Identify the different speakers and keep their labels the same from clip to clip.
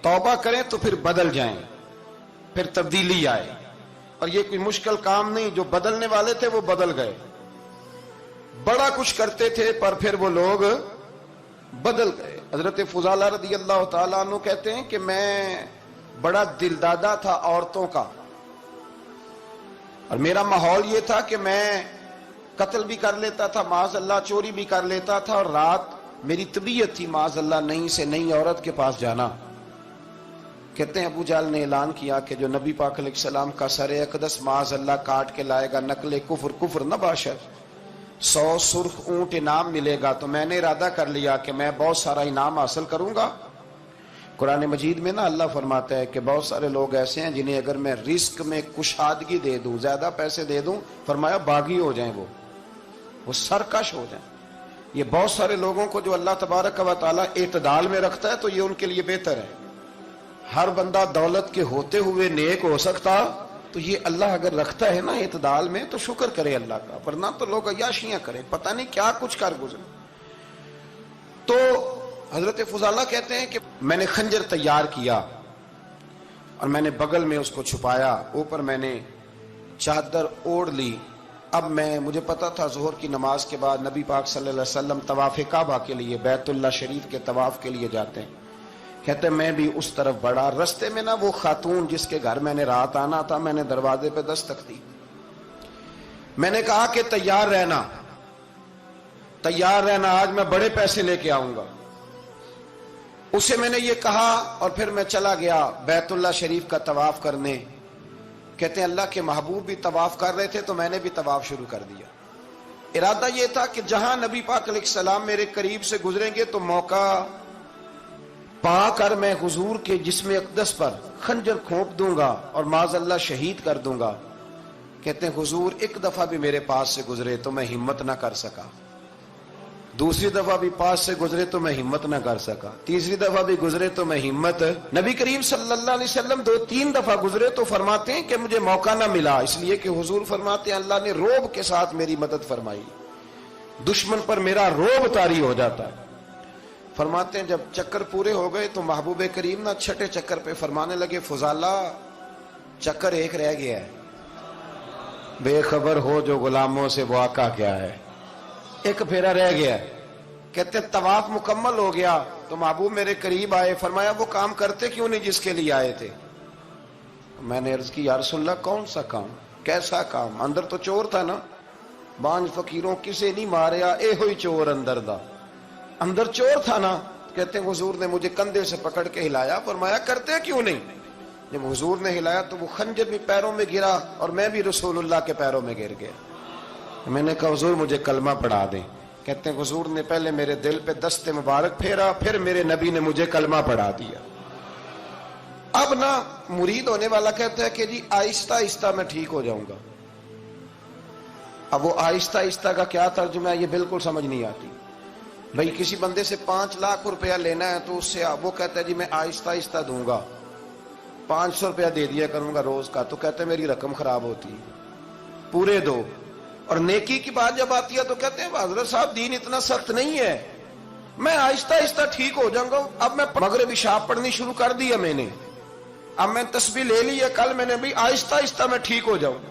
Speaker 1: तौबा करें तो फिर बदल जाएं, फिर तब्दीली आए। और ये कोई मुश्किल काम नहीं, जो बदलने वाले थे वो बदल गए। बड़ा कुछ करते थे पर फिर वो लोग बदल गए। हजरत फुजाला रदी अल्लाह ताला अन्हु कहते हैं कि मैं बड़ा दिलदादा था औरतों का, और मेरा माहौल ये था कि मैं कत्ल भी कर लेता था, माज़अल्लाह चोरी भी कर लेता था, और रात मेरी तबीयत थी माज़अल्लाह नई से नई औरत के पास जाना। कहते हैं अबू जहल ने ऐलान किया कि जो नबी पाक अलैहिस्सलाम का सरे अक़दस माज़अल्लाह काट के लाएगा, नकले कुफ्र कुफ्र न बाशर, 100 सुर्ख ऊंट इनाम मिलेगा। तो मैंने इरादा कर लिया कि मैं बहुत सारा इनाम हासिल करूंगा। कुरान मजीद में ना अल्लाह फरमाता है कि बहुत सारे लोग ऐसे हैं जिन्हें अगर मैं रिस्क में कुशादगी दे दूं, ज्यादा पैसे दे दूं, फरमाया बागी हो जाएं, वो सरकश हो जाएं। ये बहुत सारे लोगों को जो अल्लाह तबारक व तआला एतदाल में रखता है तो ये उनके लिए बेहतर है। हर बंदा दौलत के होते हुए नेक हो सकता, तो ये अल्लाह अगर रखता है ना एतदाल में तो शुक्र करे अल्लाह का, वरना तो लोग अय्याशियां करें, पता नहीं क्या कुछ कर गुजरे। तो हजरत फुजाला कहते हैं कि मैंने खंजर तैयार किया और मैंने बगल में उसको छुपाया, ऊपर मैंने चादर ओढ़ ली। अब मुझे पता था ज़ोहर की नमाज के बाद नबी पाक सल्लल्लाहु अलैहि वसल्लम तवाफ़े काबा के लिए, बैतुल्लाह शरीफ के तवाफ के लिए जाते हैं। कहते मैं भी उस तरफ बढ़ा। रस्ते में ना वो खातून जिसके घर मैंने रात आना था, मैंने दरवाजे पे दस्तक दी। मैंने कहा कि तैयार रहना, तैयार रहना, आज मैं बड़े पैसे लेके आऊंगा। उसे मैंने ये कहा और फिर मैं चला गया बैतुल्लाह शरीफ का तवाफ करने। कहते हैं अल्लाह के महबूब भी तवाफ कर रहे थे तो मैंने भी तवाफ शुरू कर दिया। इरादा ये था कि जहां नबी पाक अलैहिस्सलाम मेरे करीब से गुजरेंगे तो मौका पाकर मैं हुजूर के जिस्म अक़दस पर खंजर खोप दूंगा और माज़अल्लाह शहीद कर दूंगा। कहते हैं हुजूर एक दफा भी मेरे पास से गुजरे तो मैं हिम्मत ना कर सका, दूसरी दफा भी पास से गुजरे तो मैं हिम्मत ना कर सका, तीसरी दफा भी गुजरे तो मैं हिम्मत। नबी करीम सल्लल्लाहु अलैहि वसल्लम 2-3 दफा गुजरे तो फरमाते हैं कि मुझे मौका ना मिला, इसलिए कि हुजूर फरमाते हैं अल्लाह ने रोब के साथ मेरी मदद फरमाई, दुश्मन पर मेरा रोब तारी हो जाता है। फरमाते हैं जब चक्कर पूरे हो गए तो महबूब करीम ना छठे चक्कर पे फरमाने लगे फुजाला चक्कर एक रह गया है, बेखबर हो जो गुलामों से वो आका क्या है, एक फेरा रह गया। कहते तवाफ मुकम्मल हो गया तो महबूब मेरे करीब आए, फरमाया वो काम करते क्यों नहीं जिसके लिए आए थे। मैंने अर्ज की या रसूलल्लाह कौन सा काम, कैसा काम? अंदर तो चोर था ना, बांझ फकीरों किसे नहीं मारिया, ए हुई चोर अंदर दा, अंदर चोर था ना। कहते हुजूर ने मुझे कंधे से पकड़ के हिलाया, फरमाया करते क्यों नहीं। जब हुजूर ने हिलाया तो वो खंजर भी पैरों में गिरा और मैं भी रसूलुल्लाह के पैरों में गिर गया। मैंने कहा हुजूर मुझे कलमा पढ़ा दें। कहते हैं हुजूर ने पहले मेरे दिल पे दस्ते मुबारक फेरा, फिर मेरे नबी ने मुझे कलमा पढ़ा दिया। अब ना मुरीद होने वाला कहता है कि जी आहिस्ता आहिस्ता मैं ठीक हो जाऊंगा। अब वो आहिस्ता आहिस्ता का क्या तर्जुमा है ये बिल्कुल समझ नहीं आती। भाई किसी बंदे से 5 लाख रुपया लेना है तो उससे वो कहता है जी मैं आहिस्ता आहिस्ता दूंगा, 500 रुपया दे दिया करूंगा रोज का, तो कहते हैं मेरी रकम खराब होती है, पूरे दो। और नेकी की बात जब आती है तो कहते हैं हजरत साहब दीन इतना सख्त नहीं है, मैं आहिस्ता आहिस्ता ठीक हो जाऊंगा। अब मैं मगरिब इशा पढ़नी शुरू कर दी है मैंने, अब मैं तस्बीह ले ली है, कल मैंने भी आहिस्ता आहिस्ता मैं ठीक हो जाऊंगा।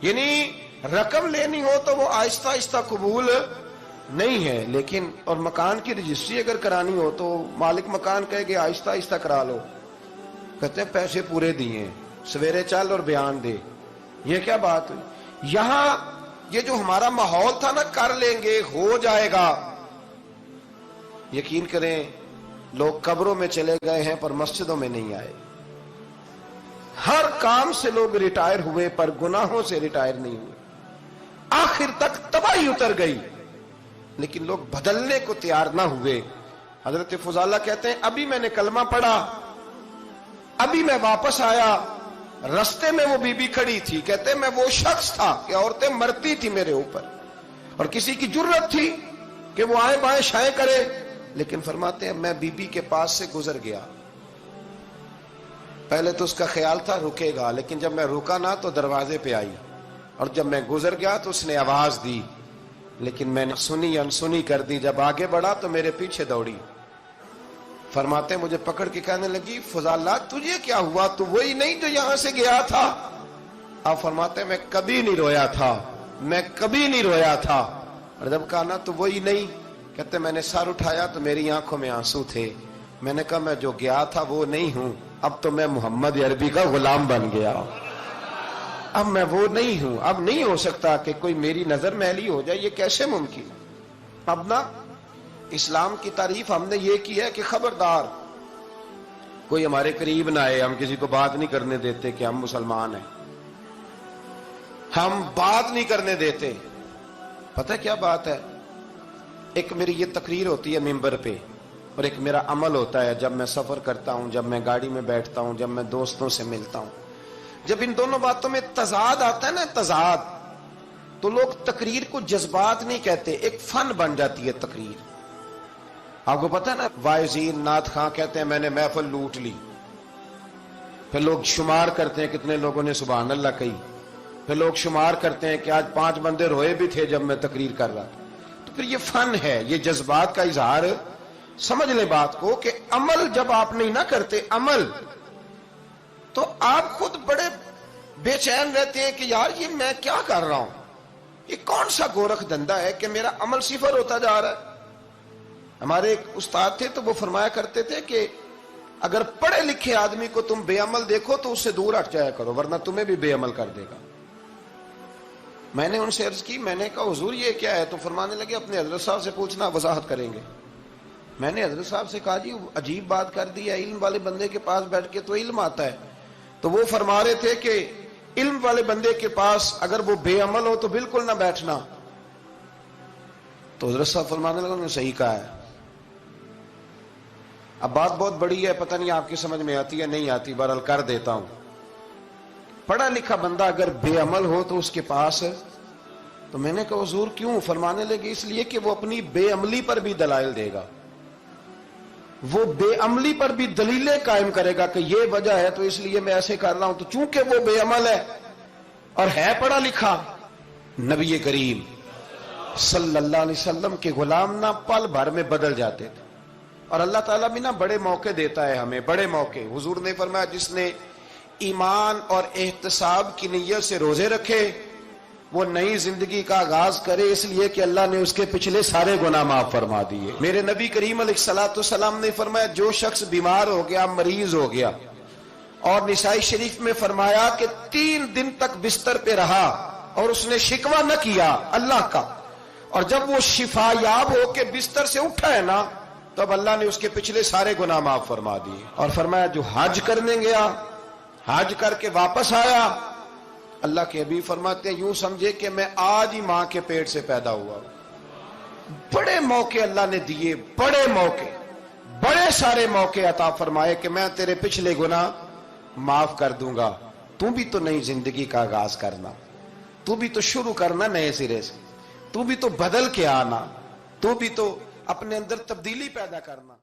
Speaker 1: यानी रकम लेनी हो तो वो आहिस्ता आहिस्ता कबूल नहीं है। लेकिन और मकान की रजिस्ट्री अगर करानी हो तो मालिक मकान कहे कि आहिस्ता आहिस्ता करा लो, कहते हैं पैसे पूरे दिए, सवेरे चल और बयान दे। ये क्या बात हुई? यहां ये जो हमारा माहौल था ना, कर लेंगे हो जाएगा, यकीन करें लोग कब्रों में चले गए हैं पर मस्जिदों में नहीं आए। हर काम से लोग रिटायर हुए पर गुनाहों से रिटायर नहीं हुए। आखिर तक तबाही उतर गई लेकिन लोग बदलने को तैयार ना हुए। हजरत फुजाला कहते हैं अभी मैंने कलमा पढ़ा, अभी मैं वापस आया, रास्ते में वो बीबी खड़ी थी। कहते मैं वो शख्स था कि औरतें मरती थी मेरे ऊपर और किसी की जुर्रत थी कि वो आए बाएं शाएं करे, लेकिन फरमाते हैं मैं बीबी के पास से गुजर गया। पहले तो उसका ख्याल था रुकेगा, लेकिन जब मैं रुका ना तो दरवाजे पे आई, और जब मैं गुजर गया तो उसने आवाज दी, लेकिन मैंने सुनी अनसुनी कर दी। जब आगे बढ़ा तो मेरे पीछे दौड़ी। فرماتے ہیں مجھے پکڑ کے کہنے لگی فضالہ تجھے کیا ہوا، تو وہی نہیں جو یہاں سے گیا تھا؟ آپ فرماتے ہیں میں کبھی نہیں رویا تھا، میں کبھی نہیں رویا تھا۔ اور جب کہا نا تو وہی نہیں، کہتے میں نے سر اٹھایا تو میری آنکھوں میں آنسو تھے، میں نے کہا میں جو گیا تھا وہ نہیں ہوں، اب تو میں محمد عربی کا غلام بن گیا، اب میں وہ نہیں ہوں، اب نہیں ہو سکتا کہ کوئی میری نظر میلی ہو جائے، یہ کیسے ممکن؟ اب نا اسلام کی تعریف ہم نے یہ کی ہے کہ خبردار کوئی ہمارے قریب نہ آئے، ہم کسی کو بات نہیں کرنے دیتے کہ ہم مسلمان ہیں، ہم بات نہیں کرنے دیتے۔ پتہ کیا بات ہے، ایک میری یہ تقریر ہوتی ہے ممبر پہ، اور ایک میرا عمل ہوتا ہے جب میں سفر کرتا ہوں، جب میں گاڑی میں بیٹھتا ہوں، جب میں دوستوں سے ملتا ہوں۔ جب ان دونوں باتوں میں تضاد آتا ہے نا، تضاد، تو لوگ تقریر کو جذبات نہیں کہتے، ایک فن بن جاتی ہے تقریر۔ آپ کو پتہ ہے نا وائزین نعت خواں کہتے ہیں میں نے محفل لوٹ لی، پھر لوگ شمار کرتے ہیں کتنے لوگوں نے سبحان اللہ کہی، پھر لوگ شمار کرتے ہیں کہ آج 5 بندے روئے بھی تھے جب میں تقریر کر رہا تھا۔ تو پھر یہ فن ہے، یہ جذبات کا اظہار۔ سمجھ لیں بات کو کہ عمل جب آپ نہیں نہ کرتے عمل، تو آپ خود بڑے بے چین رہتے ہیں کہ یار یہ میں کیا کر رہا ہوں، یہ کون سا گورکھ دھندا ہے کہ میرا عمل صفر ہوتا جا رہا ہے۔ ہمارے ایک استاد تھے تو وہ فرمایا کرتے تھے کہ اگر پڑھے لکھے آدمی کو تم بے عمل دیکھو تو اس سے دور ہٹ جایا کرو، ورنہ تمہیں بھی بے عمل کر دے گا۔ میں نے ان سے عرض کی، میں نے کہا حضور یہ کیا ہے؟ تو فرمانے لگے اپنے حضرت صاحب سے پوچھنا، وضاحت کریں گے۔ میں نے حضرت صاحب سے کہا جی عجیب بات کر دی ہے، علم والے بندے کے پاس بیٹھ کے تو علم آتا ہے۔ تو وہ فرما رہے تھے کہ علم والے بندے کے پاس اگر وہ بے عمل ہو تو بالکل نہ بیٹھنا۔ تو حضرت صاحب فرمانے لگے انہوں نے صحیح کہا ہے۔ اب بات بہت بڑی ہے، پتہ نہیں آپ کی سمجھ میں آتی ہے نہیں آتی، بہرحال کر دیتا ہوں۔ پڑھا لکھا بندہ اگر بے عمل ہو تو اس کے پاس، تو میں نے کہا حضور کیوں؟ فرمانے لگے اس لیے کہ وہ اپنی بے عملی پر بھی دلائل دے گا، وہ بے عملی پر بھی دلیلیں قائم کرے گا کہ یہ وجہ ہے تو اس لیے میں ایسے کر رہا ہوں۔ تو چونکہ وہ بے عمل ہے اور ہے پڑھا لکھا، نبی کریم صلی اللہ علیہ وسلم کے غلام نہ پل بھر میں بدل جاتے تھے۔ اور اللہ تعالیٰ بھی نہ بڑے موقع دیتا ہے ہمیں، بڑے موقع۔ حضور نے فرمایا جس نے ایمان اور احتساب کی نیت سے روزے رکھے وہ نئی زندگی کا آغاز کرے، اس لیے کہ اللہ نے اس کے پچھلے سارے گناہ معاف فرما دیے۔ میرے نبی کریم علیہ الصلوۃ والسلام نے فرمایا جو شخص بیمار ہو گیا، مریض ہو گیا، اور نسائی شریف میں فرمایا کہ 3 دن تک بستر پہ رہا اور اس نے شکوہ نہ کیا اللہ کا، اور جب وہ شفا یاب ہو کے بستر سے اٹھا ہے نا، تب اللہ نے اس کے پچھلے سارے گناہ معاف فرما دیے۔ اور فرمایا جو حج کرنے گیا، حج کر کے واپس آیا، اللہ کے حبیب فرماتے ہیں یوں سمجھے کہ میں آج ہی ماں کے پیٹ سے پیدا ہوا۔ بڑے موقع اللہ نے دیے، بڑے موقع، بڑے سارے موقع عطا فرمائے کہ میں تیرے پچھلے گناہ معاف کر دوں گا، تو بھی تو نئی زندگی کا آغاز کرنا، تو بھی تو شروع کرنا نئے سرے سے، تو بھی تو بدل کے آنا، تو بھی تو اپنے اندر تبدیلی پیدا کرنا۔